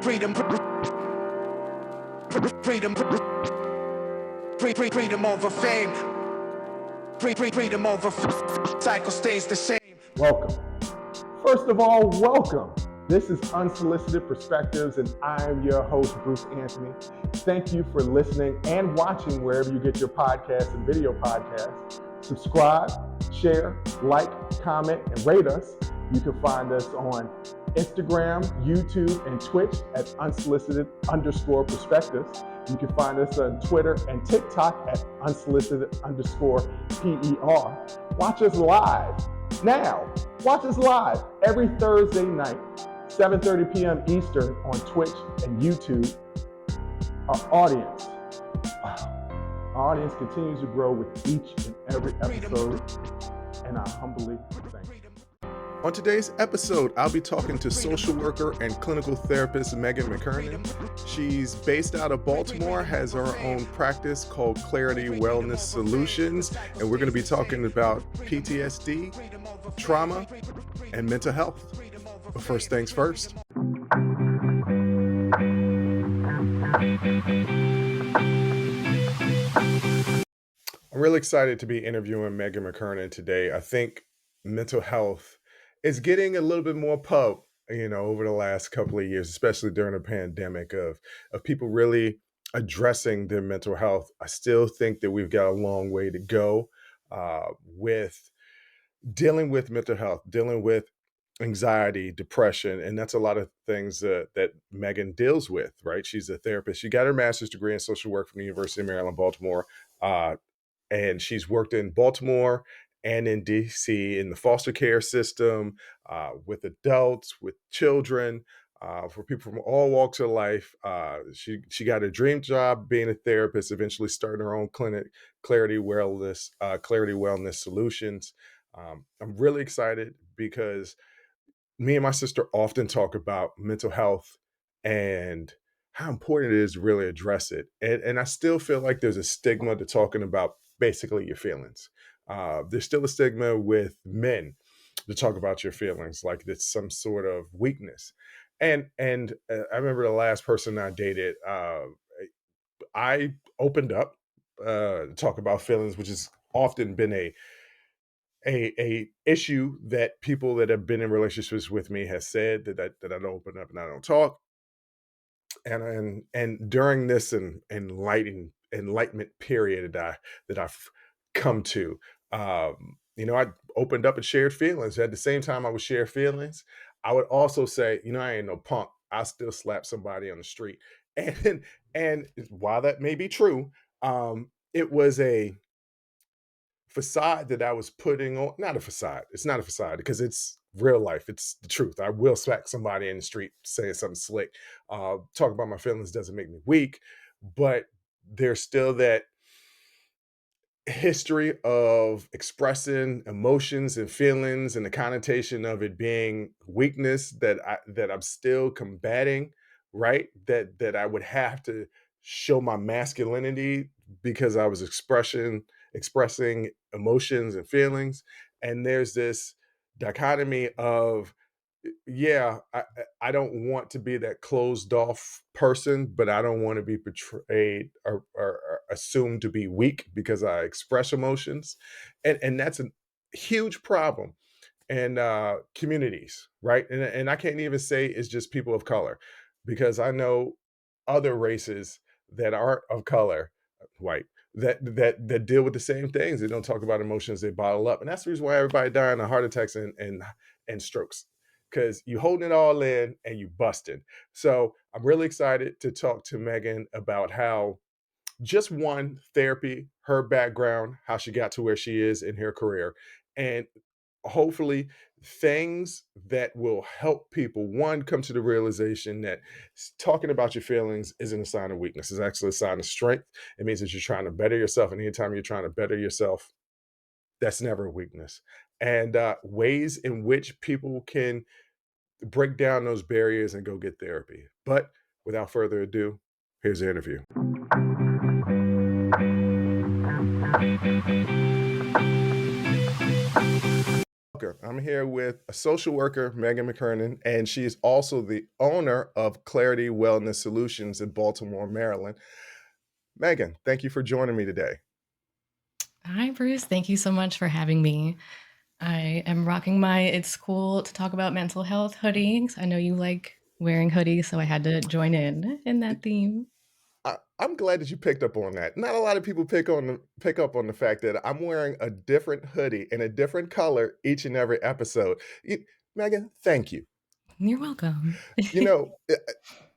freedom over fame. Freedom over cycle stays the same. Welcome. First of all, welcome. This is Unsolicited Perspectives, and I'm your host, Bruce Anthony. Thank you for listening and watching wherever you get your podcasts and video podcasts. Subscribe, share, like, comment, and rate us. You can find us on Instagram, YouTube, and Twitch at unsolicited_perspectives. You can find us on Twitter and TikTok at unsolicited_PER. Watch us live. Now, watch us live every Thursday night, 7:30 p.m. Eastern on Twitch and YouTube. Our audience continues to grow with each and every episode, and I humbly thank you. On today's episode, I'll be talking to social worker and clinical therapist McKernan. She's based out of Baltimore, has her own practice called Clarity Wellness Solutions, and we're going to be talking about PTSD, trauma, and mental health. But first things first. I'm really excited to be interviewing McKernan today. I think mental health is getting a little bit more pub, over the last couple of years, especially during the pandemic, of people really addressing their mental health. I still think that we've got a long way to go with dealing with mental health, dealing with anxiety, depression, and that's a lot of things that Megan deals with, right? She's a therapist. She got her master's degree in social work from the University of Maryland, Baltimore, and she's worked in Baltimore and in DC in the foster care system, with adults, with children, for people from all walks of life. She got a dream job being a therapist, eventually starting her own clinic, Clarity Wellness Solutions. I'm really excited because me and my sister often talk about mental health and how important it is to really address it. And I still feel like there's a stigma to talking about basically your feelings. There's still a stigma with men to talk about your feelings like it's some sort of weakness. And I remember the last person I dated, I opened up to talk about feelings, which has often been a issue that people that have been in relationships with me has said that I don't open up and I don't talk. And during this enlightenment period that I've come to, I opened up and shared feelings. At the same time I would share feelings, I would also say, I ain't no punk. I still slap somebody on the street. And while that may be true, it was a facade that I was putting on. Not a facade. It's not a facade because it's real life. It's the truth. I will smack somebody in the street saying something slick. Talk about my feelings doesn't make me weak, but there's still that history of expressing emotions and feelings and the connotation of it being weakness that I'm still combating, right? That I would have to show my masculinity because I was expressing emotions and feelings. And there's this dichotomy of, I don't want to be that closed off person, but I don't want to be portrayed or assumed to be weak because I express emotions. And that's a huge problem in communities, right? And I can't even say it's just people of color, because I know other races that aren't of color, white, that deal with the same things. They don't talk about emotions, they bottle up. And that's the reason why everybody dying of heart attacks and strokes, because you holding it all in and you busting. So I'm really excited to talk to Megan about how just one, therapy, her background, how she got to where she is in her career, and hopefully things that will help people, one, come to the realization that talking about your feelings isn't a sign of weakness. It's actually a sign of strength. It means that you're trying to better yourself. And anytime you're trying to better yourself, that's never a weakness. And ways in which people can break down those barriers and go get therapy. But without further ado, here's the interview. I'm here with a social worker, Megan McKernan, and she is also the owner of Clarity Wellness Solutions in Baltimore, Maryland. Megan, thank you for joining me today. Hi, Bruce. Thank you so much for having me. I am rocking my It's Cool to Talk About Mental Health hoodies. I know you like wearing hoodies, so I had to join in that theme. I'm glad that you picked up on that. Not a lot of people pick up on the fact that I'm wearing a different hoodie in a different color each and every episode. Megan, thank you. You're welcome. You know,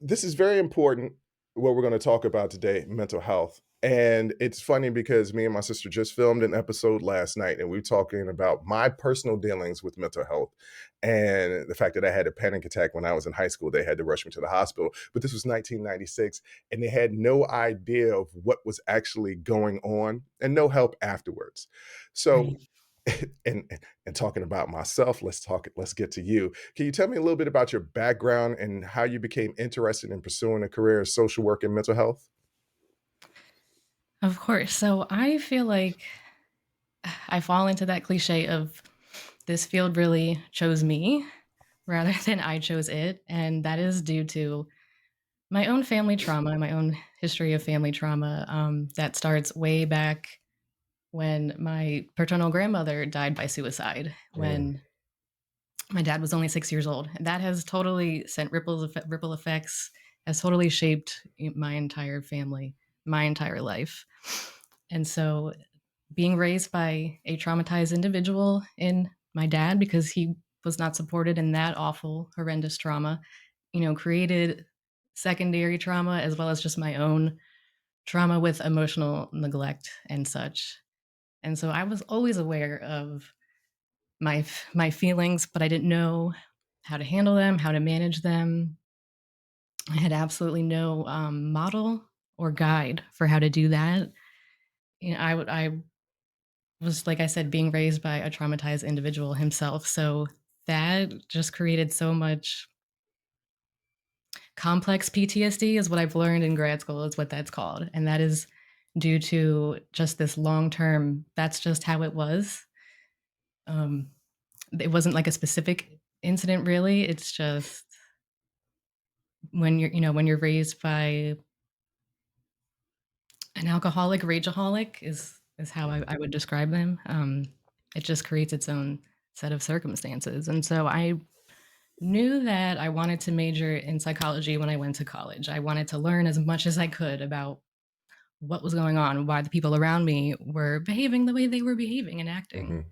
this is very important what we're going to talk about today, mental health. And it's funny because me and my sister just filmed an episode last night and we were talking about my personal dealings with mental health and the fact that I had a panic attack when I was in high school. They had to rush me to the hospital, but this was 1996 and they had no idea of what was actually going on and no help afterwards. So Right. and and talking about myself, let's get to you. Can you tell me a little bit about your background and how you became interested in pursuing a career in social work and mental health? Of course. So I feel like I fall into that cliche of this field really chose me rather than I chose it. And that is due to my own family trauma, my own history of family trauma that starts way back when my paternal grandmother died by suicide Mm, when my dad was only 6 years old. And that has totally sent ripple effects, has totally shaped my entire family, my entire life. And so being raised by a traumatized individual in my dad, because he was not supported in that awful, horrendous trauma, created secondary trauma as well as just my own trauma with emotional neglect and such. And so I was always aware of my feelings, but I didn't know how to handle them, how to manage them. I had absolutely no model or guide for how to do that. I was, like I said, being raised by a traumatized individual himself, so that just created so much complex PTSD, is what I've learned in grad school, is what that's called, and that is due to just this long term. That's just how it was. Um, it wasn't like a specific incident, really. It's just when you're raised by an alcoholic rageaholic is how I would describe them. It just creates its own set of circumstances, and so I knew that I wanted to major in psychology when I went to college. I wanted to learn as much as I could about what was going on, why the people around me were behaving the way they were behaving and acting. mhm.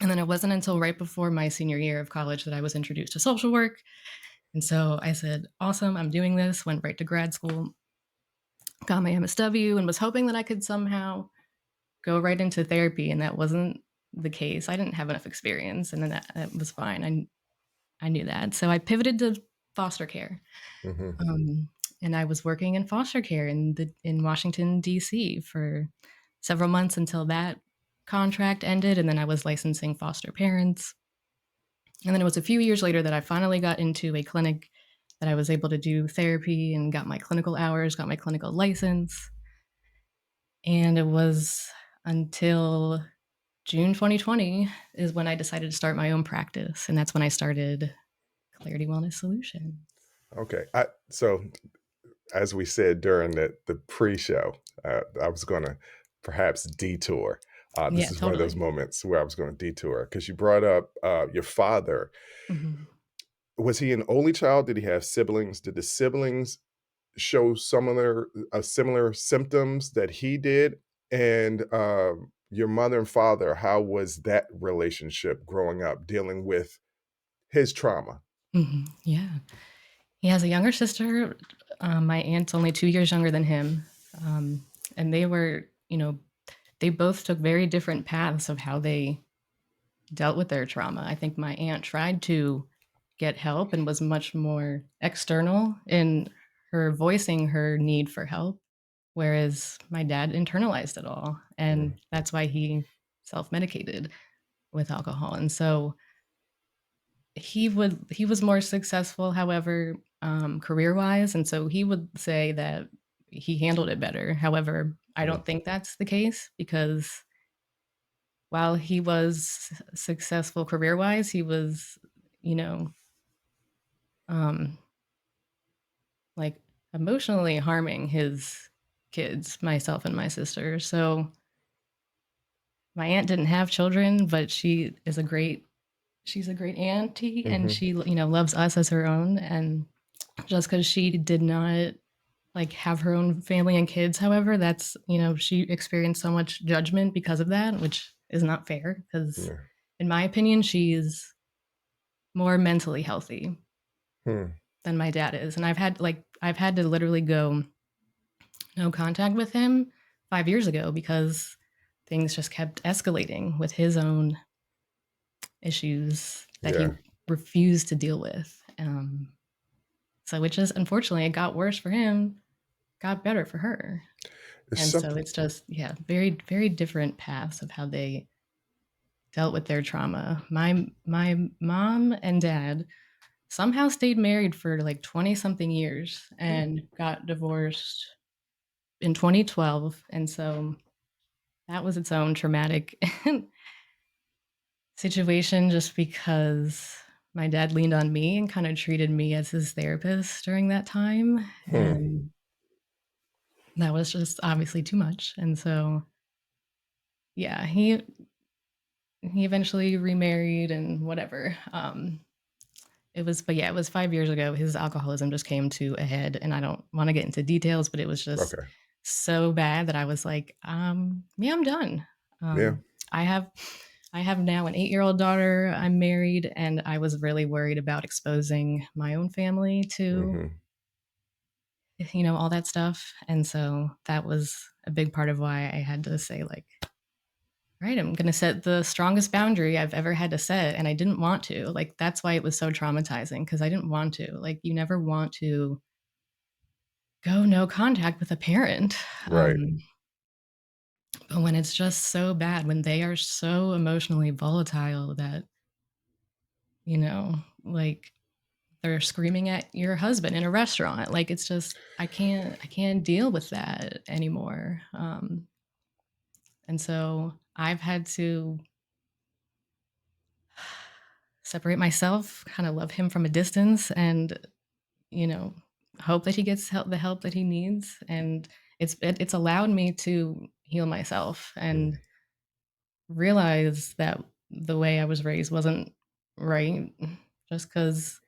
And then it wasn't until right before my senior year of college that I was introduced to social work. And so I said, awesome, I'm doing this, went right to grad school, got my MSW, and was hoping that I could somehow go right into therapy. And that wasn't the case. I didn't have enough experience, and then that was fine. I knew that. So I pivoted to foster care. Mhm. Um, and I was working in foster care in Washington, D.C. for several months until that contract ended. And then I was licensing foster parents. And then it was a few years later that I finally got into a clinic that I was able to do therapy and got my clinical hours, got my clinical license. And it was until June 2020 is when I decided to start my own practice. And that's when I started Clarity Wellness Solutions. Okay. So as we said during the pre-show, I was going to perhaps detour. This Yeah, is one of those totally. moments where I was going to detour because you brought up your father. Mhm. Was he an only child? Did he have siblings? Did the siblings show similar symptoms that he did? And your mother and father, how was that relationship growing up, dealing with his trauma? Mhm. Yeah. He has a younger sister. My aunt's only 2 years younger than him. Um, and they both took very different paths of how they dealt with their trauma. I think my aunt tried to get help and was much more external in her voicing her need for help, whereas my dad internalized it all. Mm, And that's why he self medicated with alcohol. And so he was more successful, however, career wise, and so he would say that he handled it better. However, I mm, don't think that's the case because while he was successful career-wise, he was, you know, um, like emotionally harming his kids, myself and my sister. So my aunt didn't have children, but she's a great auntie, and Hmm. she, loves us as her own. And just because she did not like have her own family and kids, however, that's, she experienced so much judgment because of that, which is not fair because Yeah. in my opinion, she's more mentally healthy Hmm. than my dad is. And I've had to literally go no contact with him 5 years ago because things just kept escalating with his own issues that he Yeah. refused to deal with. So, which is unfortunately, it got worse for him, got better for her. It's And so something. it's just, yeah, very, very different paths of how they dealt with their trauma. My mom and dad somehow stayed married for like 20 something years and got divorced in 2012. And so that was its own traumatic situation just because my dad leaned on me and kind of treated me as his therapist during that time. Hmm. And that was just obviously too much. And so, yeah, he eventually remarried and whatever. But yeah, it was 5 years ago. His alcoholism just came to a head, and I don't want to get into details, but it was just Okay. so bad that I was like, yeah, I'm done. Yeah. I have I have now an 8-year-old daughter. I'm married, and I was really worried about exposing my own family to, Hmm. all that stuff. And so that was a big part of why I had to say, like, right, I'm going to set the strongest boundary I've ever had to set. And I didn't want to. Like, that's why it was so traumatizing because I didn't want to. Like, you never want to go no contact with a parent. Right. Um, but when it's just so bad, when they are so emotionally volatile that, like they're screaming at your husband in a restaurant, like it's just, I can't deal with that anymore. And so I've had to separate myself, kind of love him from a distance, and you know, hope that he gets the help that he needs. And it's allowed me to heal myself and Mm. realize that the way I was raised wasn't right. Just because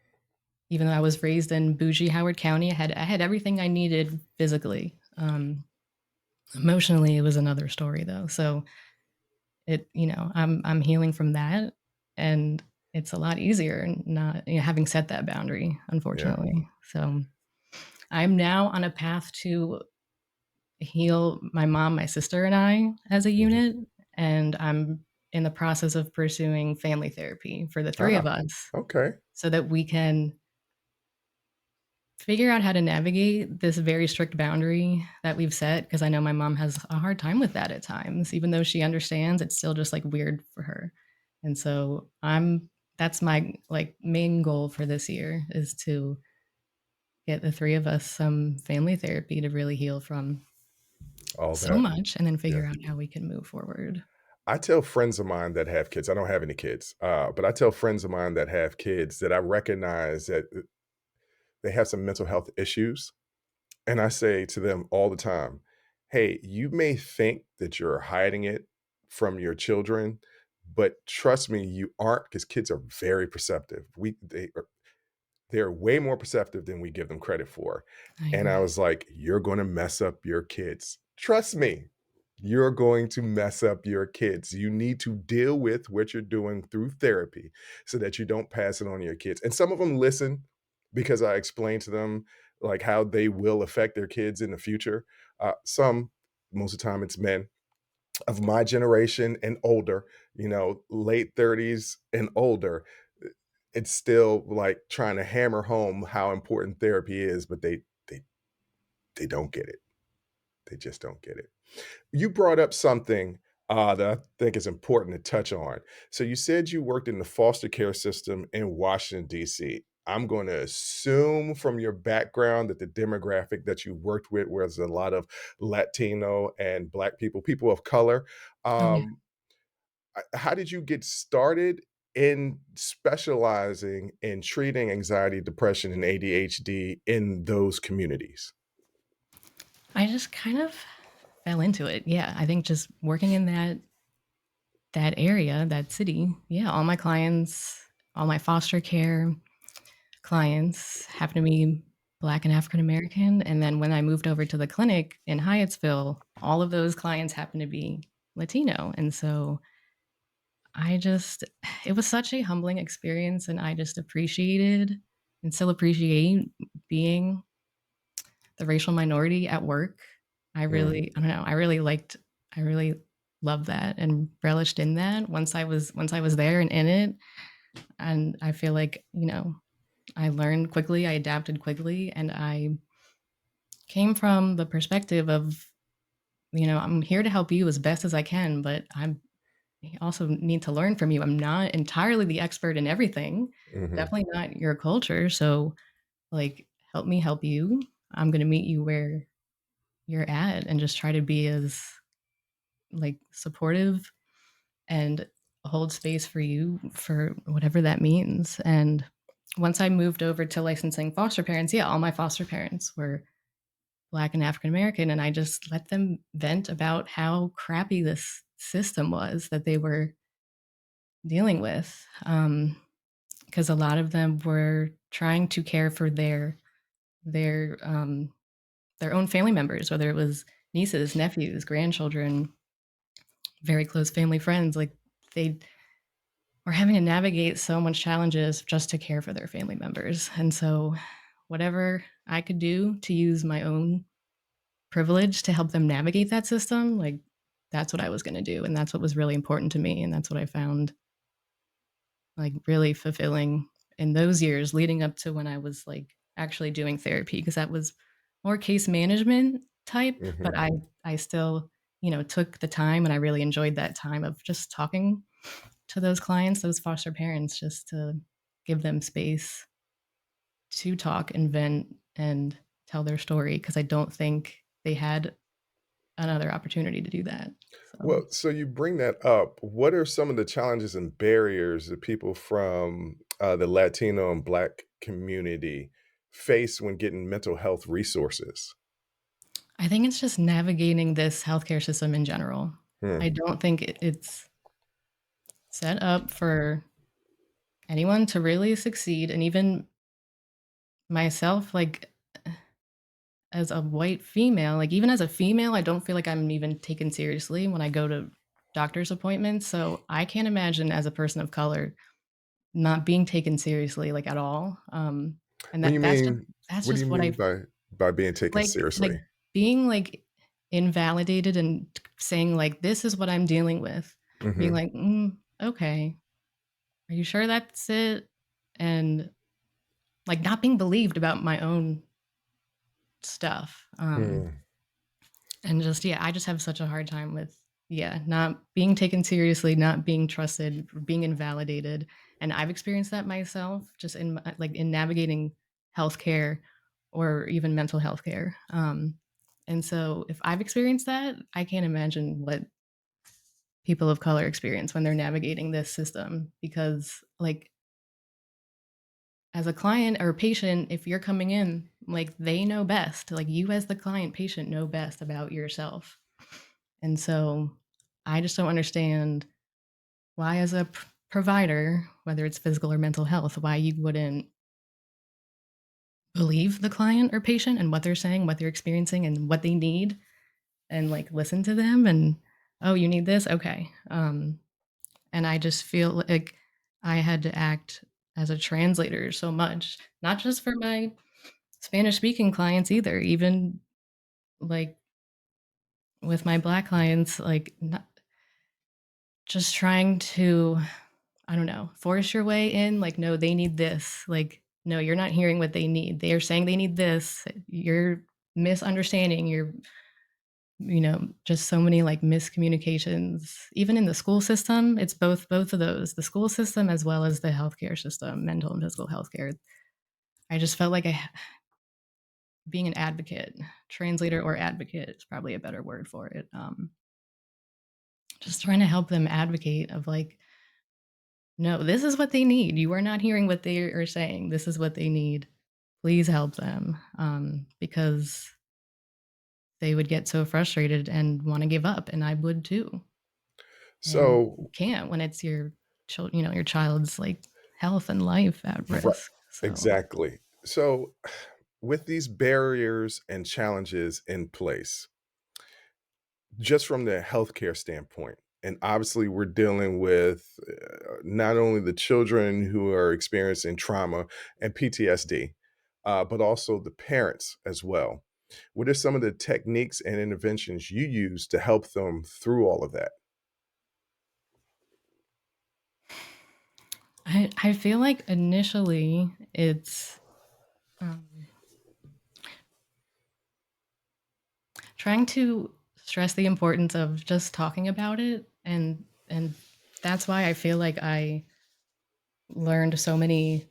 even though I was raised in bougie Howard County, I had everything I needed physically. Emotionally, it was another story though. So I'm healing from that, and it's a lot easier not having set that boundary, Yeah. unfortunately. So I'm now on a path to heal my mom, my sister, and I as a Hmm. unit, and I'm in the process of pursuing family therapy for the three of Ah. us Okay. so that we can figure out how to navigate this very strict boundary that we've set, because I know my mom has a hard time with that at times. Even though she understands, it's still just like weird for her. And so that's my like main goal for this year, is to get the three of us some family therapy to really heal from All so that. much and then Yeah. figure out how we can move forward. I tell friends of mine that have kids. I don't have any kids, but I tell friends of mine that have kids that I recognize that they have some mental health issues. And I say to them all the time, hey, you may think that you're hiding it from your children, but trust me, you aren't, because kids are very perceptive. They're way more perceptive than we give them credit for. I And I agree. was like, you're going to mess up your kids. Trust me, you're going to mess up your kids. You need to deal with what you're doing through therapy so that you don't pass it on to your kids. And some of them listen because I explain to them like how they will affect their kids in the future. Some, most of the time, it's men of my generation and older, late 30s and older. It's still like trying to hammer home how important therapy is, but they they don't get it. They just don't get it. You brought up something that I think is important to touch on. So you said you worked in the foster care system in Washington, D.C. I'm going to assume from your background that the demographic that you worked with was a lot of Latino and Black people, people of color. Oh yeah. Um, how did you get started in specializing in treating anxiety, depression, and ADHD in those communities? I just kind of fell into it. Yeah, I think just working in that area, that city, yeah, all my clients, all my foster care clients happen to be Black and African American, and then when I moved over to the clinic in Hyattsville, all of those clients happen to be Latino, and so I just it was such a humbling experience, and I just appreciated and still appreciate being the racial minority at work. Mm, I don't know, I really loved that and relished in that once I was there and in it, and I feel like, I learned quickly, I adapted quickly, and I came from the perspective of, I'm here to help you as best as I can, but I also need to learn from you. I'm not entirely the expert in everything, mhm. definitely not your culture. So, like, help me help you. I'm going to meet you where you're at and just try to be as like supportive and hold space for you for whatever that means. And once I moved over to licensing foster parents, yeah, all my foster parents were Black and African American, and I just let them vent about how crappy this system was that they were dealing with. Because a lot of them were trying to care for their their own family members, whether it was nieces, nephews, grandchildren, very close family friends. Like they were having to navigate so much challenges just to care for their family members, and so whatever I could do to use my own privilege to help them navigate that system, like that's what I was going to do, and that's what was really important to me, and that's what I found like really fulfilling in those years leading up to when I was like actually doing therapy, because that was more case management type, but Mhm. I still, took the time, and I really enjoyed that time of just talking to those clients, those foster parents, just to give them space to talk and vent and tell their story, because I don't think they had another opportunity to do that. So Well, so you bring that up. What are some of the challenges and barriers that people from the Latino and Black community face when getting mental health resources? I think it's just navigating this healthcare system in general. Hmm. I don't think it's set up for anyone to really succeed. And even myself, like as a white female, like even as a female, I don't feel like I'm even taken seriously when I go to doctor's appointments. So I can't imagine as a person of color not being taken seriously like at all. And When you mean, that's what do you just what mean I by being taken like seriously? being like invalidated and saying like this is what I'm dealing with. Being Hmm. like, okay, are you sure that's it? And like not being believed about my own stuff. Hmm. And just yeah, I just have such a hard time with not being taken seriously, not being trusted, being invalidated. And I've experienced that myself just in like in navigating healthcare or even mental health care. And so if I've experienced that, I can't imagine what people of color experience when they're navigating this system, because like as a client or a patient, if you're coming in, like they know best, like you as the client patient know best about yourself. And so I just don't understand why, as a provider, whether it's physical or mental health, why you wouldn't believe the client or patient and what they're saying, what they're experiencing, and what they need, and like listen to them. And oh, you need this? Okay. And I just feel like I had to act as a translator so much, not just for my Spanish speaking clients either, even like with my Black clients, like not, just trying to, I don't know, force your way in. Like, no, they need this. Like, no, you're not hearing what they need. They are saying they need this. You're misunderstanding. You're, just so many like miscommunications. Even in the school system, it's both of those, the school system as well as the healthcare system, mental and physical healthcare. I just felt like being an advocate, translator or advocate is probably a better word for it. just trying to help them advocate of like, no, this is what they need. You are not hearing what they are saying. This is what they need. Please help them, because they would get so frustrated and want to give up, and I would too. And you So, can't when it's your your child's like health and life at right, risk. So exactly. So, with these barriers and challenges in place, just from the healthcare standpoint, and obviously we're dealing with not only the children who are experiencing trauma and PTSD, but also the parents as well. What are some of the techniques and interventions you use to help them through all of that? I feel like initially it's um, trying to stress the importance of just talking about it, and that's why I feel like I learned so many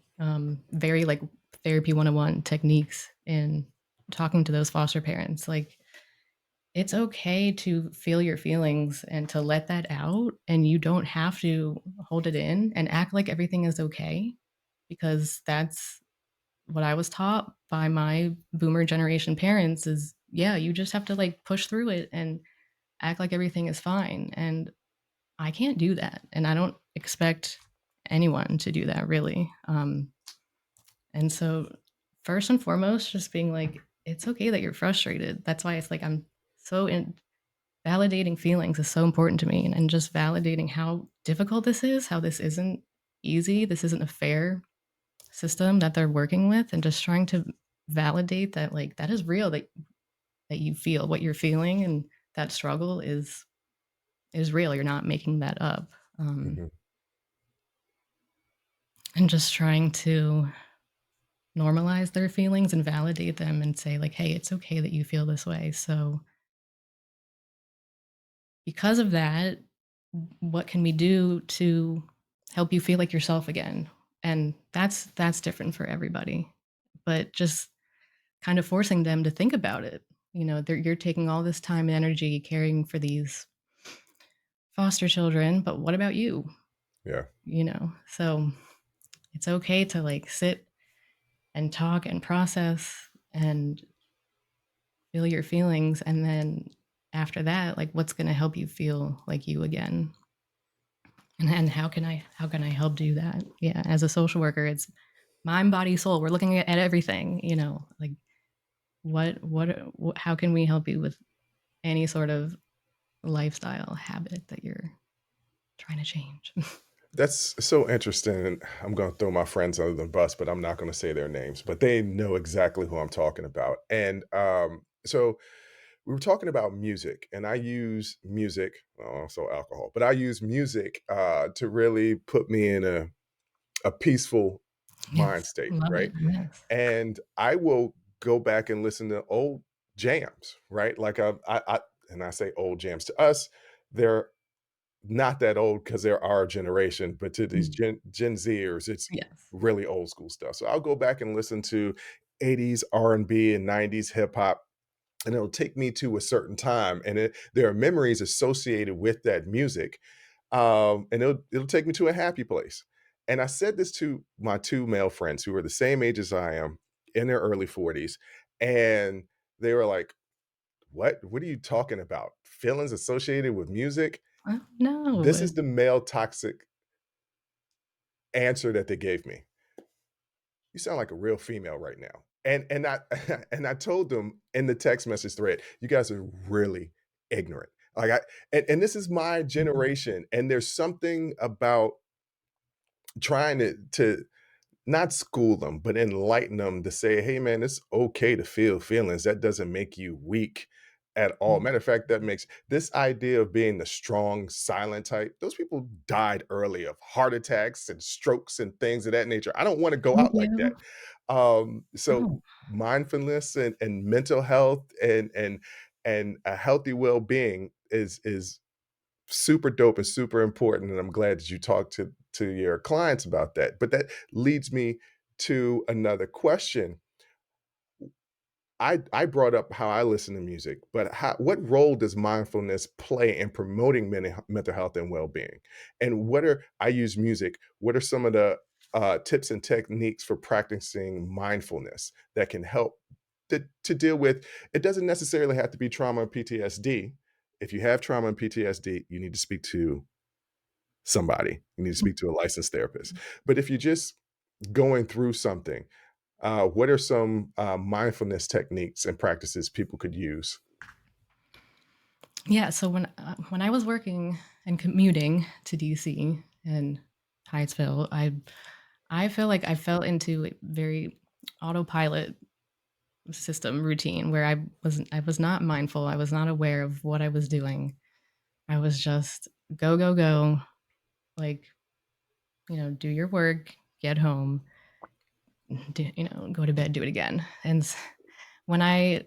very like therapy 101 techniques in talking to those foster parents. Like, it's okay to feel your feelings and to let that out, and you don't have to hold it in and act like everything is okay, because that's what I was taught by my boomer generation parents is, yeah, you just have to like push through it and act like everything is fine. And I can't do that. And I don't expect anyone to do that really. And so, first and foremost, just being like, it's okay that you're frustrated. That's why it's like I'm so in validating feelings is so important to me, and just validating how difficult this is, how this isn't easy, this isn't a fair system that they're working with, and just trying to validate that like that is real, that you feel what you're feeling, and that struggle is real. You're not making that up. Mhm. And just trying to normalize their feelings and validate them and say like, hey, it's okay that you feel this way. So because of that, what can we do to help you feel like yourself again? And that's different for everybody. But just kind of forcing them to think about it. You're taking all this time and energy caring for these foster children, but what about you? Yeah. So it's okay to like sit and talk and process and feel your feelings, and then after that, like what's going to help you feel like you again? And how can I help do that? Yeah, as a social worker, it's mind, body, soul. We're looking at everything, like how can we help you with any sort of lifestyle habit that you're trying to change? That's so interesting. And I'm going to throw my friends under the bus, but I'm not going to say their names, but they know exactly who I'm talking about. And so we were talking about music, and I use music, well, also alcohol, but I use music to really put me in a peaceful mind Yes, state, love right? it. Yes. And I will go back and listen to old jams, right? Like and I say old jams to us, they're not that old because they're our generation, but to these Mm. Gen Zers, it's Yes. really old school stuff. So I'll go back and listen to 80s R&B and 90s hip hop, and it'll take me to a certain time, and there are memories associated with that music, and it'll take me to a happy place. And I said this to my two male friends who are the same age as I am, in their early 40s, and they were like, What are you talking about? Feelings associated with music?" Oh, no. This is the male toxic answer that they gave me. "You sound like a real female right now." And I and I told them in the text message thread, "You guys are really ignorant." Like and this is my generation, and there's something about trying to not school them, but enlighten them to say, "Hey, man, it's okay to feel feelings. That doesn't make you weak at all." Matter of fact, that makes this idea of being the strong, silent type, those people died early of heart attacks and strokes and things of that nature. I don't want to go Thank out like that. you. So Oh, mindfulness and mental health and a healthy well-being is super dope and super important, and I'm glad that you talked to your clients about that. But that leads me to another question. I brought up how I listen to music, but what role does mindfulness play in promoting mental health and well-being? And I use music. What are some of the tips and techniques for practicing mindfulness that can help to deal with? It doesn't necessarily have to be trauma or PTSD. If you have trauma and PTSD, you need to speak to somebody. You need to speak to a licensed therapist. But if you're just going through something, what are some mindfulness techniques and practices people could use? Yeah, so when I was working and commuting to DC and Hyattsville, I feel like I fell into a very autopilot system routine where I was not mindful. I was not aware of what I was doing. I was just go go go, like, do your work, get home, go to bed, do it again. And when I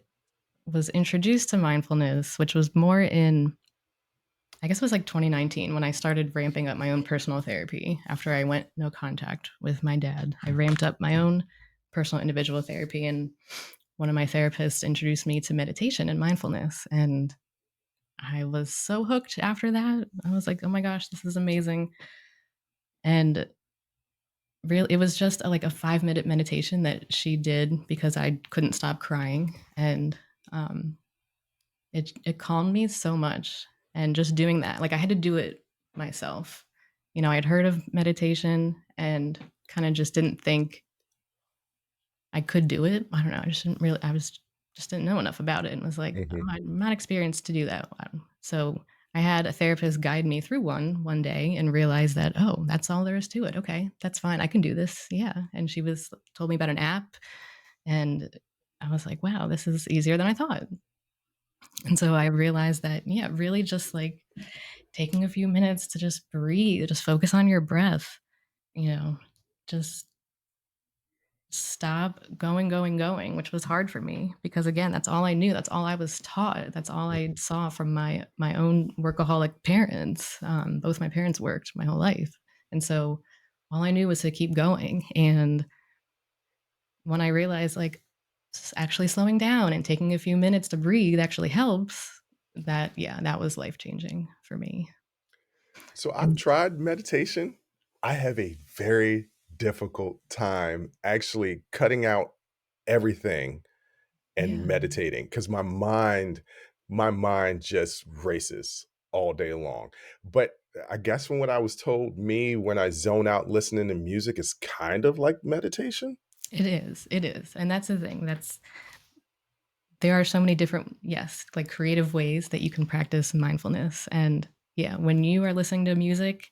was introduced to mindfulness, which was more in, I guess it was like 2019 when I started ramping up my own personal therapy after I went no contact with my dad. I ramped up my own personal individual therapy, and one of my therapists introduced me to meditation and mindfulness, and I was so hooked after that. I was like, "Oh my gosh, this is amazing." And really, it was just like a 5-minute meditation that she did because I couldn't stop crying, and um it calmed me so much. And just doing that, like, I had to do it myself. I'd heard of meditation and kind of just didn't think I could do it. I don't know. I was just didn't know enough about it and was like, Mhm. I'm not experienced to do that. So I had a therapist guide me through one day and realized that, oh, that's all there is to it. Okay, that's fine. I can do this. Yeah. And she was told me about an app, and I was like, wow, this is easier than I thought. And so I realized that, yeah, really just like taking a few minutes to just breathe, just focus on your breath, you know, just stop going, which was hard for me because again, that's all I knew. That's all I was taught. That's all I saw from my own workaholic parents. Both my parents worked my whole life. And so all I knew was to keep going. And when I realized like actually slowing down and taking a few minutes to breathe actually helps, that, yeah, that was life changing for me. So I've And tried meditation. I have a very difficult time actually cutting out everything and yeah, meditating because my mind just races all day long. But I guess from what I was told, me when I zone out listening to music is kind of like meditation. it is. It is. And that's the thing. There are so many different, yes, like creative ways that you can practice mindfulness. And yeah, when you are listening to music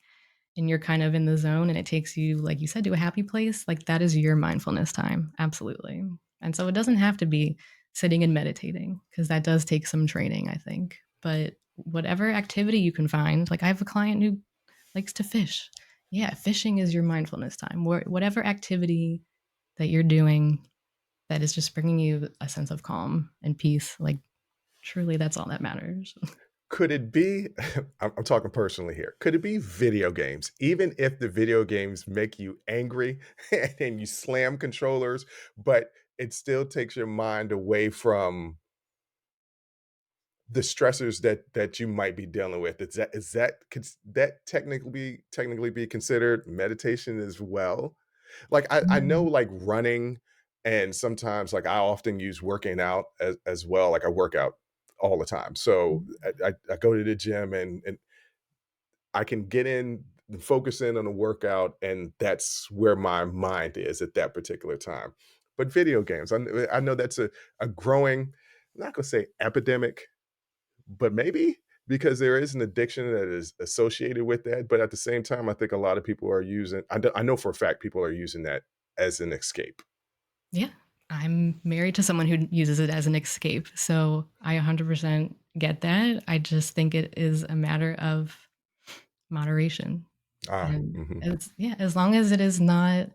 and you're kind of in the zone and it takes you, like you said, to a happy place, like that is your mindfulness time. Absolutely. And so it doesn't have to be sitting and meditating because that does take some training, I think. But whatever activity you can find, like I have a client who likes to fish. Yeah, fishing is your mindfulness time. Whatever activity that you're doing that is just bringing you a sense of calm and peace, like truly that's all that matters. Could it be I'm talking personally here. Could it be video games? Even if the video games make you angry and you slam controllers, but it still takes your mind away from the stressors that you might be dealing with. That technically be considered meditation as well? Like, I know, Mm. like, running and sometimes, like, I often use working out as well, like, I work out all the time. So, I go to the gym and I can get in focus in on a workout, and that's where my mind is at that particular time. But video games, I know that's a growing, I'm not gonna say epidemic, but maybe because there is an addiction that is associated with that, but at the same time, I think a lot of people are using I know for a fact people are using that as an escape. Yeah. I'm married to someone who uses it as an escape. So I 100% get that. I just think it is a matter of moderation. And Mhm. yeah, as long as it is not,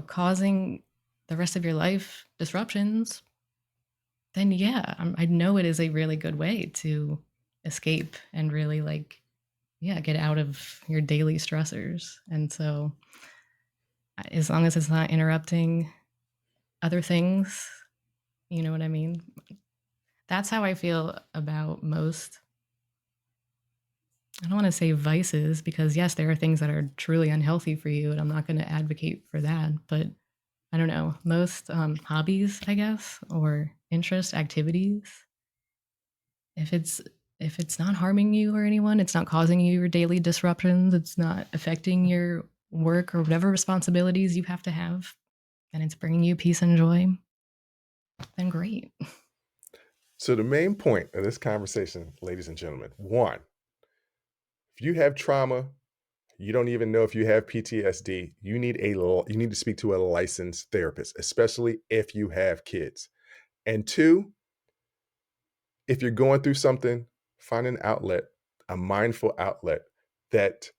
causing the rest of your life disruptions, then yeah, I know it is a really good way to escape and really like, yeah, get out of your daily stressors. And so as long as it's not interrupting other things, You know what I mean? That's how I feel about most. I don't want to say vices because, yes, there are things that are truly unhealthy for you, and I'm not going to advocate for that. But I don't know, most hobbies, I guess, or interest activities, if it's not harming you or anyone, it's not causing you your daily disruptions, it's not affecting your work or whatever responsibilities you have to have, and it's bringing you peace and joy, then great. So the main point of this conversation, ladies and gentlemen, one, if you have trauma, you don't even know if you have PTSD, you need to speak to a licensed therapist, especially if you have kids. And two, if you're going through something, find an outlet, a mindful outlet that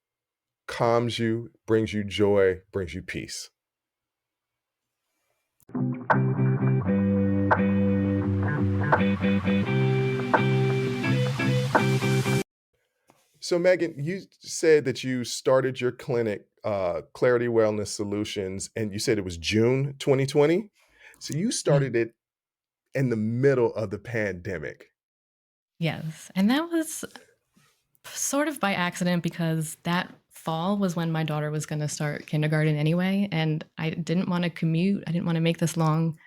calms you, brings you joy, brings you peace. So, Megan, you said that you started your clinic, Clarity Wellness Solutions, and you said it was June 2020. So you Yeah. started it in the middle of the pandemic. Yes, and that was sort of by accident because that fall was when my daughter was going to start kindergarten anyway, and I didn't want to commute. I didn't want to make this long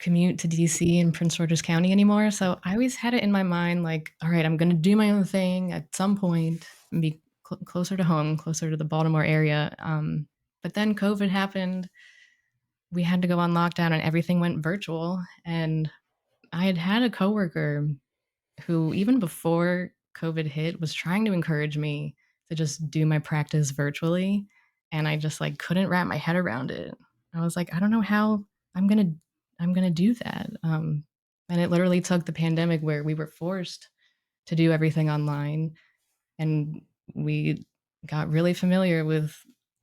commute to DC and Prince George's County anymore. So I always had it in my mind like, all right, I'm going to do my own thing at some point and be closer to home, closer to the Baltimore area. But then COVID happened. We had to go on lockdown and everything went virtual. And I had a coworker who, even before COVID hit, was trying to encourage me to just do my practice virtually. And I just like couldn't wrap my head around it. I was like, I don't know how I'm gonna I'm gonna do that. And it literally took the pandemic where we were forced to do everything online, and we got really familiar with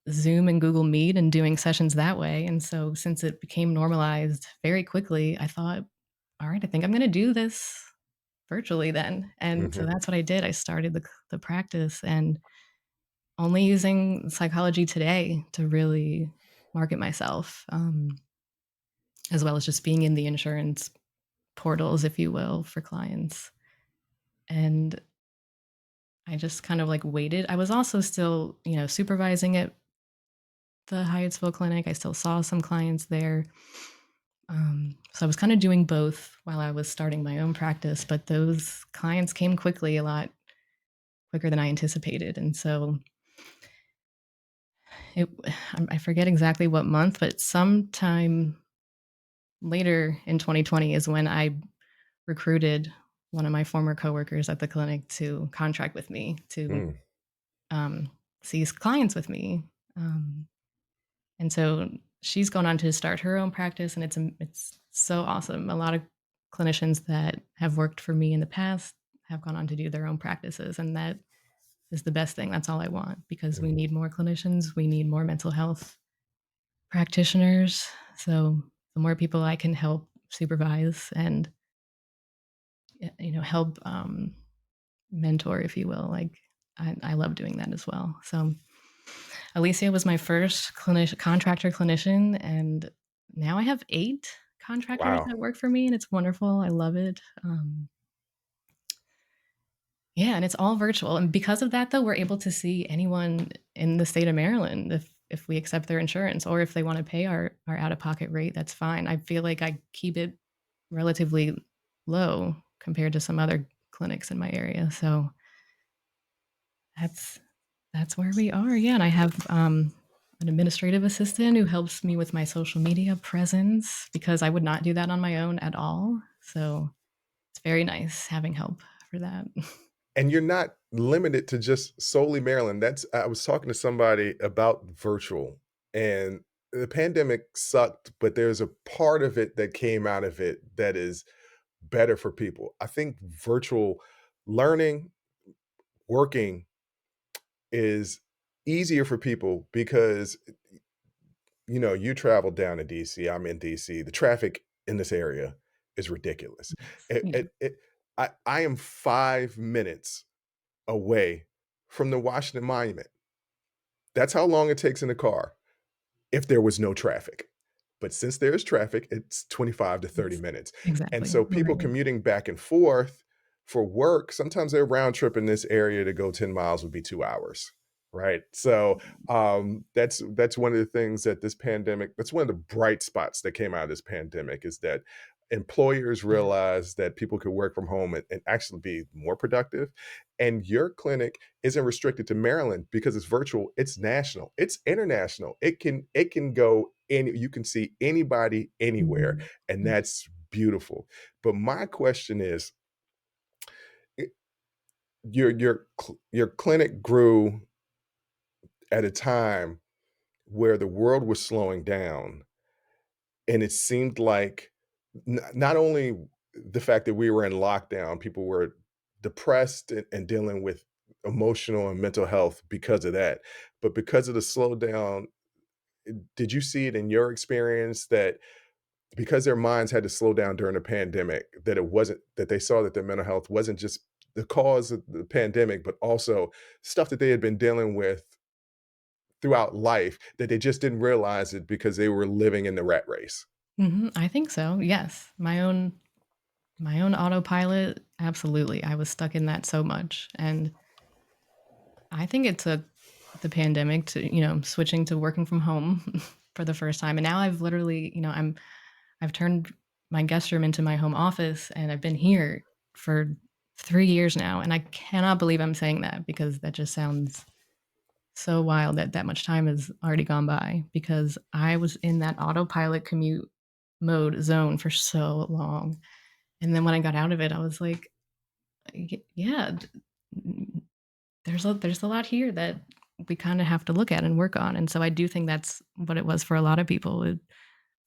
Zoom and Google Meet and doing sessions that way. And so since it became normalized very quickly, I thought, all right, I think I'm gonna do this virtually then. And so Mhm. that's what I did. I started the practice and only using Psychology Today to really market myself, as well as just being in the insurance portals, if you will, for clients. And I just kind of like waited. I was also still, supervising at the Hyattsville clinic. I still saw some clients there. So I was kind of doing both while I was starting my own practice, but those clients came quickly, a lot quicker than I anticipated. And so it, I forget exactly what month, but sometime later in 2020 is when I recruited one of my former coworkers at the clinic to contract with me to Mm. um, see clients with me. And so she's gone on to start her own practice, and it's so awesome. A lot of clinicians that have worked for me in the past have gone on to do their own practices, and that is the best thing. That's all I want because we Mm. need more clinicians. We need more mental health practitioners. So the more people I can help supervise and help mentor, if you will, like I love doing that as well. So Alicia was my first contractor clinician, and now I have 8 contractors Wow. that work for me, and it's wonderful. I love it. Yeah, and it's all virtual. And because of that, though, we're able to see anyone in the state of Maryland if we accept their insurance, or if they want to pay our out of pocket rate, that's fine. I feel like I keep it relatively low compared to some other clinics in my area. So that's that's where we are. Yeah, and I have an administrative assistant who helps me with my social media presence because I would not do that on my own at all. So it's very nice having help for that. And you're not limited to just solely Maryland. That's I was talking to somebody about virtual, and the pandemic sucked, but there's a part of it that came out of it that is better for people. I think virtual learning, working is easier for people because you travel down to DC, I'm in DC. The traffic in this area is ridiculous. It, Yeah. it, it, I am 5 minutes away from the Washington Monument. That's how long it takes in a car if there was no traffic. But since there's traffic, it's 25 to 30 It's minutes. And exactly, so people right. commuting back and forth for work, sometimes their round trip in this area to go 10 miles would be 2 hours. Right. So that's one of the things that this pandemic, that's one of the bright spots that came out of this pandemic is that employers Yeah. realized that people could work from home and actually be more productive. And your clinic isn't restricted to Maryland because it's virtual, it's national, it's international. It can go any, you can see anybody anywhere, Mhm. and Mm. that's beautiful. But my question is, i- your clinic grew at a time where the world was slowing down, and it seemed like not only the fact that we were in lockdown, people were depressed and dealing with emotional and mental health because of that, but because of the slowdown, did you see it in your experience that because their minds had to slow down during the pandemic, that it wasn't that they saw that their mental health wasn't just the cause of the pandemic, but also stuff that they had been dealing with throughout life that they just didn't realize it because they were living in the rat race? Mhm, I think so, yes. My own autopilot, absolutely, I was stuck in that so much, and I think it took the pandemic to, switching to working from home for the first time, and now I've literally, I've turned my guest room into my home office, and I've been here for 3 years now, and I cannot believe I'm saying that because that just sounds so wild that that much time has already gone by because I was in that autopilot commute mode zone for so long, and then when I got out of it, I was like, Yeah, there's a lot here that we kind of have to look at and work on." And so I do think that's what it was for a lot of people. It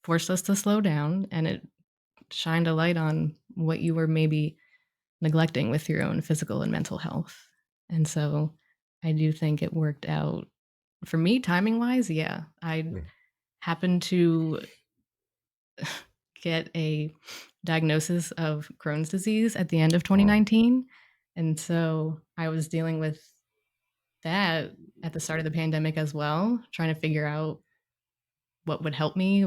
forced us to slow down, and it shined a light on what you were maybe neglecting with your own physical and mental health. And so I do think it worked out for me timing wise. Yeah, I Mm, happened to get a diagnosis of Crohn's disease at the end of oh, 2019. And so I was dealing with that at the start of the pandemic as well, trying to figure out what would help me,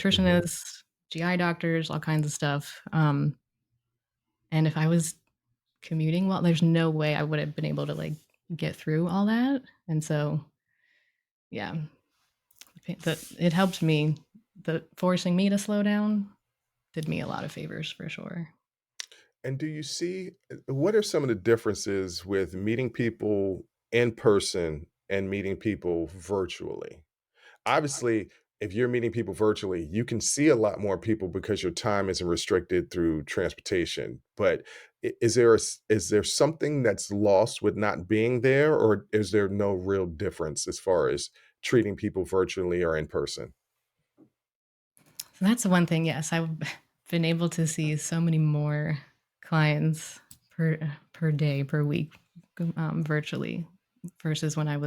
mhm, nutritionists, GI doctors, all kinds of stuff. And if I was commuting well, there's no way I would have been able to like get through all that. And so, yeah, it helped me. The forcing me to slow down did me a lot of favors for sure. and do you see what are some of the differences with meeting people in person and meeting people virtually? Obviously, if you're meeting people virtually, you can see a lot more people because your time isn't restricted through transportation. But is there something that's lost with not being there, or is there no real difference as far as treating people virtually or in person? So that's the one thing, yes, I've been able to see so many more clients per day, per week, virtually versus when I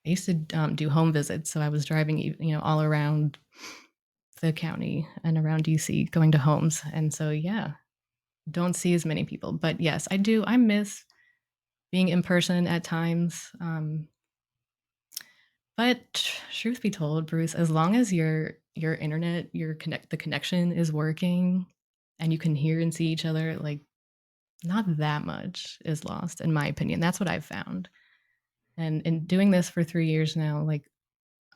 used to, do home visits, so I was driving, all around the county and around DC going to homes, and so, yeah, don't see as many people, but yes, I do, I miss being in person at times, but truth be told, Bruce, as long as your internet, the connection is working and you can hear and see each other, like, not that much is lost, in my opinion. That's what I've found. And in doing this for 3 years now, like,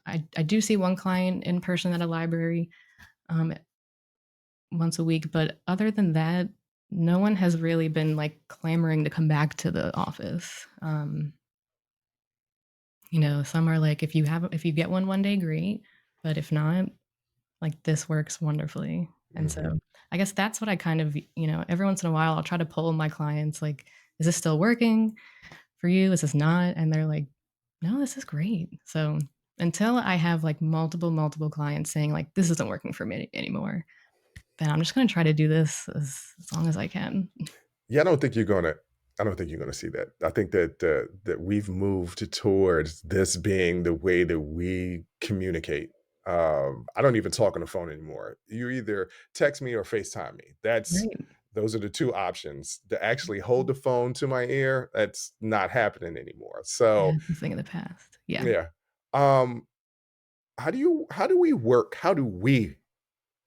I do see one client in person at a library, um, once a week, but other than that, no one has really been, like, clamoring to come back to the office. Some are like, if you get one day, great, but if not, like, this works wonderfully. And Mhm. so, I guess that's what I kind of, every once in a while, I'll try to poll my clients, like, "Is this still working for you? Is this not?" And they're like, "No, this is great." So, until I have, like, multiple clients saying, like, "This isn't working for me anymore," then I'm just gonna try to do this as long as I can. Yeah, I don't think you're gonna see that. I think that that we've moved towards this being the way that we communicate. I don't even talk on the phone anymore. You either text me or FaceTime me. Right. Those are the two options. To actually hold the phone to my ear, that's not happening anymore. Yeah, So it's a thing of the past. Yeah. yeah. Um, how do we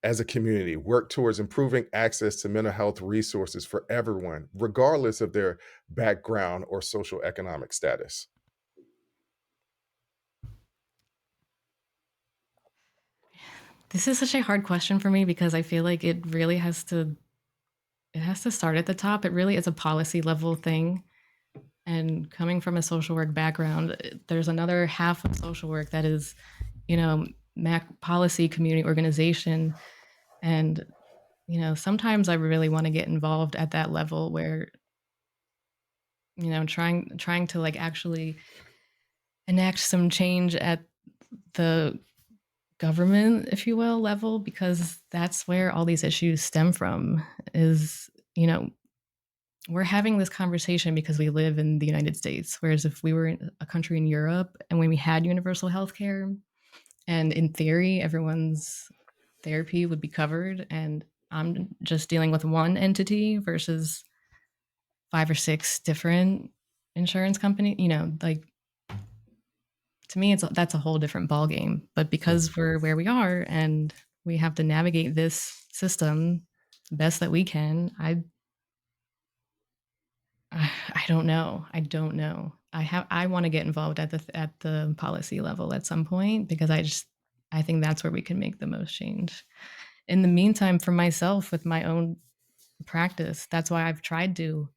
as a community work towards improving access to mental health resources for everyone, regardless of their background or social economic status? This is such a hard question for me because I feel like it has to start at the top. It really is a policy level thing. And coming from a social work background, there's another half of social work that is, MAC policy community organization. And, sometimes I really want to get involved at that level where, trying to like actually enact some change at the government, if you will, level, because that's where all these issues stem from is, we're having this conversation because we live in the United States. Whereas if we were in a country in Europe and when we had universal health care, and in theory, everyone's therapy would be covered, and I'm just dealing with one entity versus 5 or 6 different insurance company, like to me, that's a whole different ballgame. But because we're where we are and we have to navigate this system the best that we can, I don't know. I don't know. I want to get involved at the policy level at some point because I think that's where we can make the most change. In the meantime, for myself with my own practice, that's why I've tried to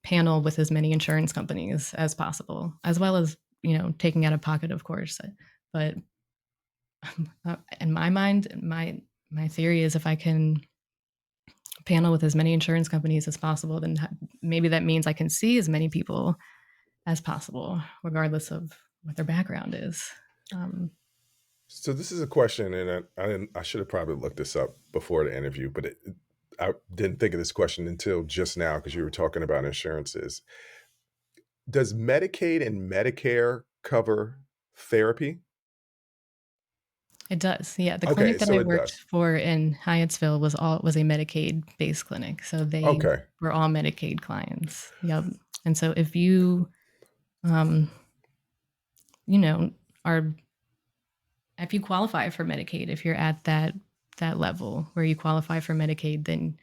panel with as many insurance companies as possible, as well as taking out of pocket, of course. But in my mind, my theory is if I can panel with as many insurance companies as possible, then maybe that means I can see as many people as possible, regardless of what their background is. So this is a question, and I should have probably looked this up before the interview, but I didn't think of this question until just now because you were talking about insurances. Does Medicaid and Medicare cover therapy? It does, yeah. The clinic Okay, that so I it worked does. for in Hyattsville was a Medicaid-based clinic, so they Okay. were all Medicaid clients. Yep. And so if you, um, you know, are if you qualify for Medicaid, if you're at that level where you qualify for Medicaid, then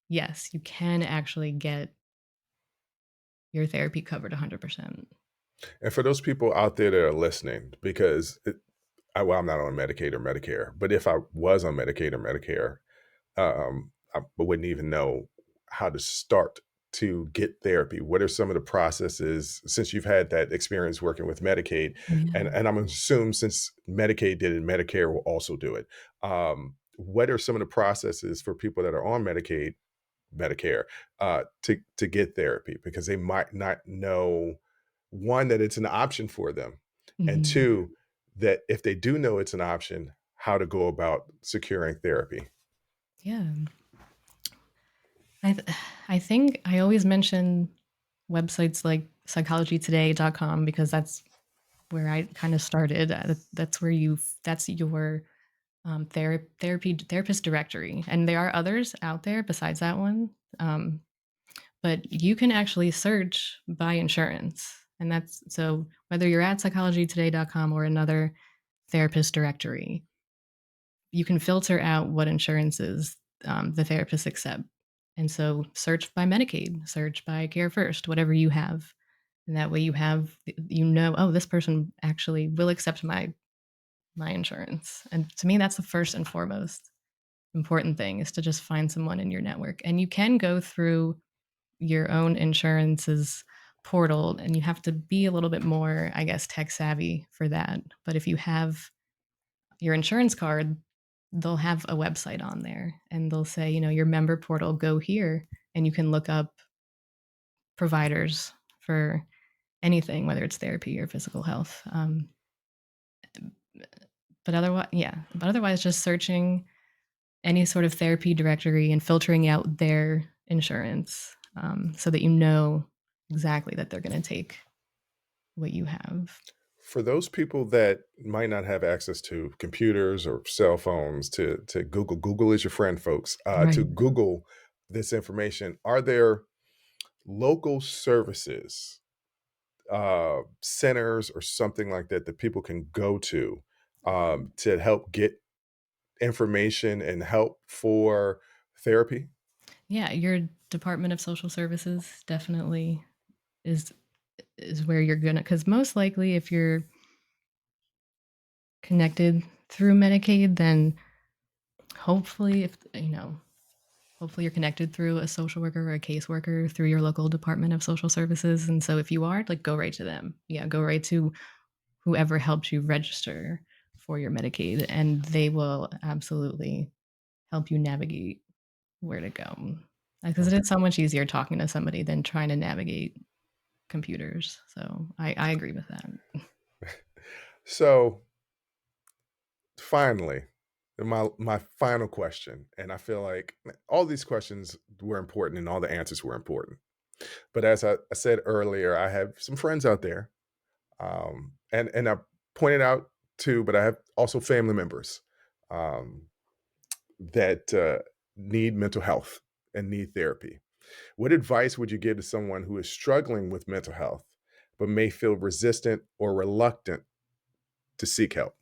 yes, you can actually get your therapy covered 100%. And for those people out there that are listening, because well, I'm not on Medicaid or Medicare, but if I was on Medicaid or Medicare, I wouldn't even know how to start to get therapy. What are some of the processes since you've had that experience working with Medicaid? And Yeah. and I'm assuming since Medicaid did it, Medicare will also do it. What are some of the processes for people that are on Medicaid, Medicare, to get therapy? Because they might not know, one, that it's an option for them, and Mhm. two, that if they do know it's an option, how to go about securing therapy. Yeah. I th I think I always mention websites like psychologytoday.com because that's where I kind of started. That's where that's your therapist directory, and there are others out there besides that one. Um, but you can actually search by insurance, and that's so whether you're at psychologytoday.com or another therapist directory, you can filter out what insurances the therapists accept. And so search by Medicaid, search by Care First, whatever you have. And that way oh, this person actually will accept my insurance. And to me, that's the first and foremost important thing is to just find someone in your network. And you can go through your own insurance's portal and you have to be a little bit more, I guess, tech savvy for that. But if you have your insurance card, they'll have a website on there and they'll say, your member portal, go here and you can look up providers for anything, whether it's therapy or physical health. But otherwise, just searching any sort of therapy directory and filtering out their insurance so that you know exactly that they're going to take what you have. For those people that might not have access to computers or cell phones to Google is your friend, folks, to Right. Google this information, are there local services, centers or something like that that people can go to to help get information and help for therapy? Yeah, your Department of Social Services definitely is is where you're gonna, because most likely if you're connected through Medicaid, then hopefully if hopefully you're connected through a social worker or a caseworker through your local Department of Social Services. And so if you are, like, go right to them. Yeah, go right to whoever helped you register for your Medicaid, and they will absolutely help you navigate where to go. Because it Okay. is so much easier talking to somebody than trying to navigate computers. So I agree with that. So finally, my final question, and I feel like all these questions were important and all the answers were important. But as I said earlier, I have some friends out there, and I pointed out too, but I have also family members um, that need mental health and need therapy. What advice would you give to someone who is struggling with mental health, but may feel resistant or reluctant to seek help?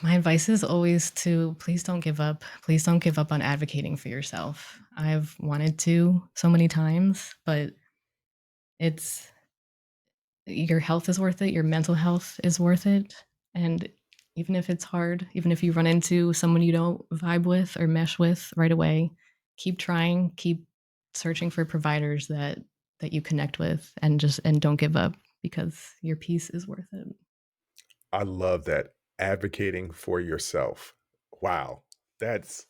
My advice is always to please don't give up. Please don't give up on advocating for yourself. I've wanted to so many times, but it's your health is worth it, your mental health is worth it. And even if it's hard, even if you run into someone you don't vibe with or mesh with right away, keep trying, keep searching for providers that you connect with, and don't give up, because your peace is worth it. I love that, advocating for yourself. Wow, that's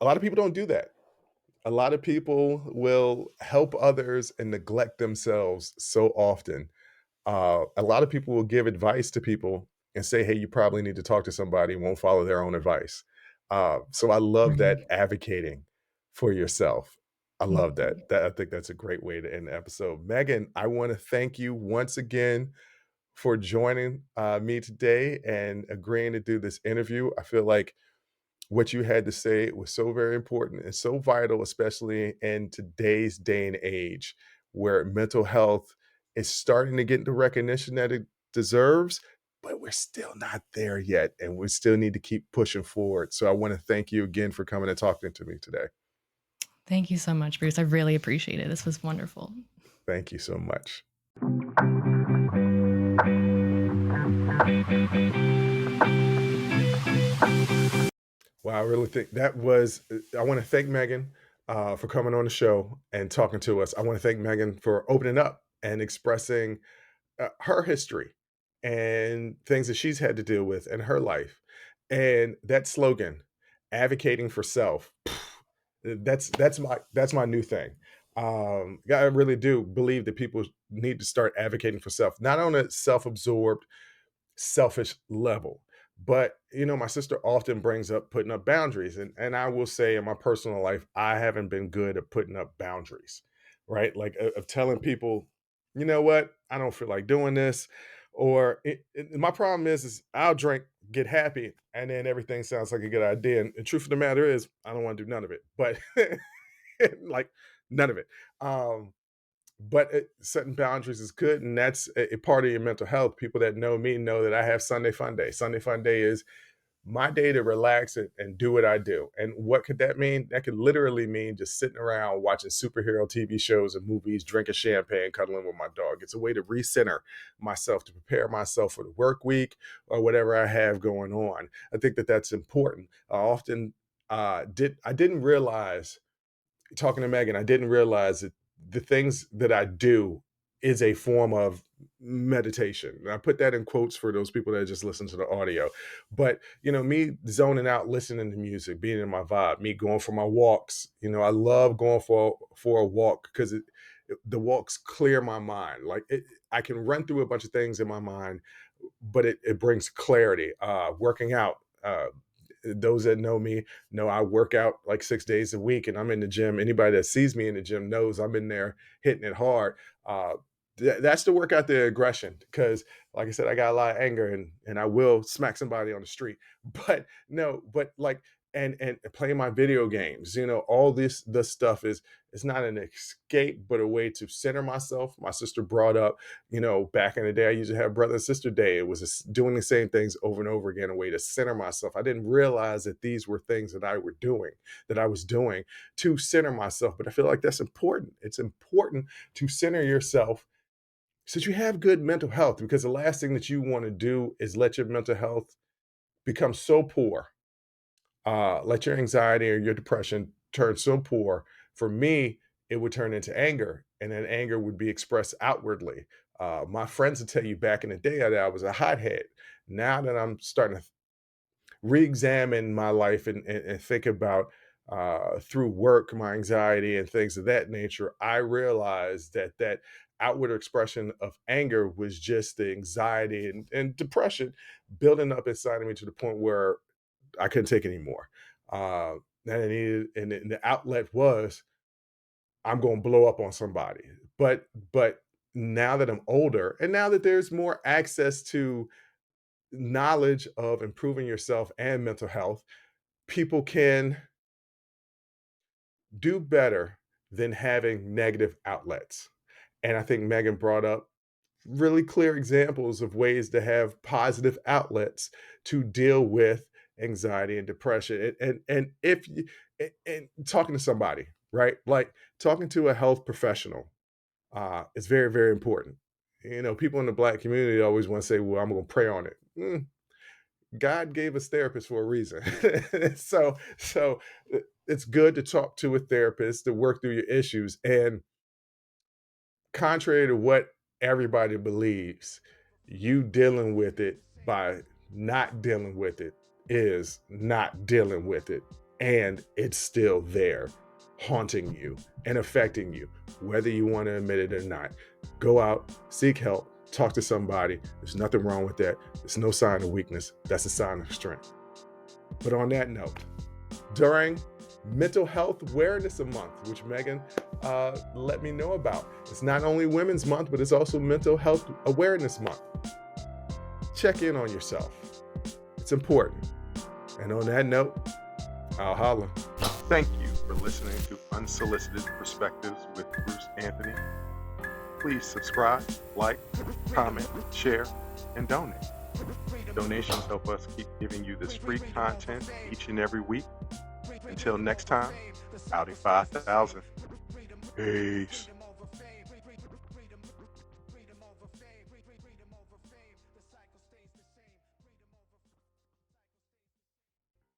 a lot of people don't do that. A lot of people will help others and neglect themselves so often. A lot of people will give advice to people and say, "Hey, you probably need to talk to somebody," and won't follow their own advice. So I love that, Right. advocating for yourself. I Thank love that. you. I think that's a great way to end the episode. Megan, I want to thank you once again for joining me today and agreeing to do this interview. I feel like what you had to say was so very important and so vital, especially in today's day and age where mental health is starting to get the recognition that it deserves, but we're still not there yet. And we still need to keep pushing forward. So I want to thank you again for coming and talking to me today. Thank you so much, Bruce. I really appreciate it. This was wonderful. Thank you so much. Wow, I really think that was. I want to thank Megan for coming on the show and talking to us. I want to thank Megan for opening up and expressing her history and things that she's had to deal with in her life. And that slogan, advocating for self, that's my new thing. I really do believe that people need to start advocating for self, not on a self-absorbed selfish level. But my sister often brings up putting up boundaries. And I will say in my personal life, I haven't been good at putting up boundaries, right? Like of telling people, you know what, I don't feel like doing this. Or my problem is I'll drink, get happy, and then everything sounds like a good idea. And the truth of the matter is, I don't want to do none of it. But like none of it. But setting boundaries is good, and that's a part of your mental health. People that know me know that I have Sunday Fun Day. Sunday Fun Day is my day to relax and do what I do. And what could that mean? That could literally mean just sitting around watching superhero TV shows and movies, drinking champagne, cuddling with my dog. It's a way to recenter myself, to prepare myself for the work week or whatever I have going on. I think that that's important. I often didn't realize, talking to Megan, I didn't realize that the things that I do is a form of meditation. And I put that in quotes for those people that just listen to the audio. But, me zoning out, listening to music, being in my vibe, me going for my walks. I love going for a walk because the walks clear my mind. Like I can run through a bunch of things in my mind, but it brings clarity. Working out. Those that know me know I work out like 6 days a week, and I'm in the gym. Anybody that sees me in the gym knows I'm in there hitting it hard. Uh, that's to work out the aggression because, like I said, I got a lot of anger and I will smack somebody on the street. But no, but like and playing my video games. All the stuff is it's not an escape, but a way to center myself. My sister brought up, back in the day, I used to have brother and sister day. It was doing the same things over and over again, a way to center myself. I didn't realize that these were things that I was doing to center myself. But I feel like that's important. It's important to center yourself so that you have good mental health, because the last thing that you want to do is let your mental health become so poor, let your anxiety or your depression turn so poor. For me, it would turn into anger, and then anger would be expressed outwardly. My friends would tell you back in the day that I was a hothead. Now that I'm starting to re-examine my life and think about through work, my anxiety and things of that nature, I realized that outward expression of anger was just the anxiety and depression building up inside of me to the point where I couldn't take anymore. And I needed, and the outlet was, I'm going to blow up on somebody. But now that I'm older, and now that there's more access to knowledge of improving yourself and mental health, people can do better than having negative outlets. And I think Megan brought up really clear examples of ways to have positive outlets to deal with anxiety and depression. And if you, and talking to somebody, right? Like talking to a health professional is very, very important. People in the Black community always want to say, well, I'm going to pray on it. God gave us therapists for a reason. So it's good to talk to a therapist to work through your issues. And contrary to what everybody believes, you dealing with it by not dealing with it is not dealing with it. And it's still there, haunting you and affecting you, whether you want to admit it or not. Go out, seek help, talk to somebody. There's nothing wrong with that. There's no sign of weakness. That's a sign of strength. But on that note, during Mental Health Awareness Month, which Megan let me know about, it's not only Women's Month, but it's also Mental Health Awareness Month. Check in on yourself. It's important. And on that note, I'll holla. Thank you for listening to Unsolicited Perspectives with Bruce Anthony. Please subscribe, like, comment, share, and donate. Donations help us keep giving you this free content each and every week. Until next time, Audi 5000. Peace.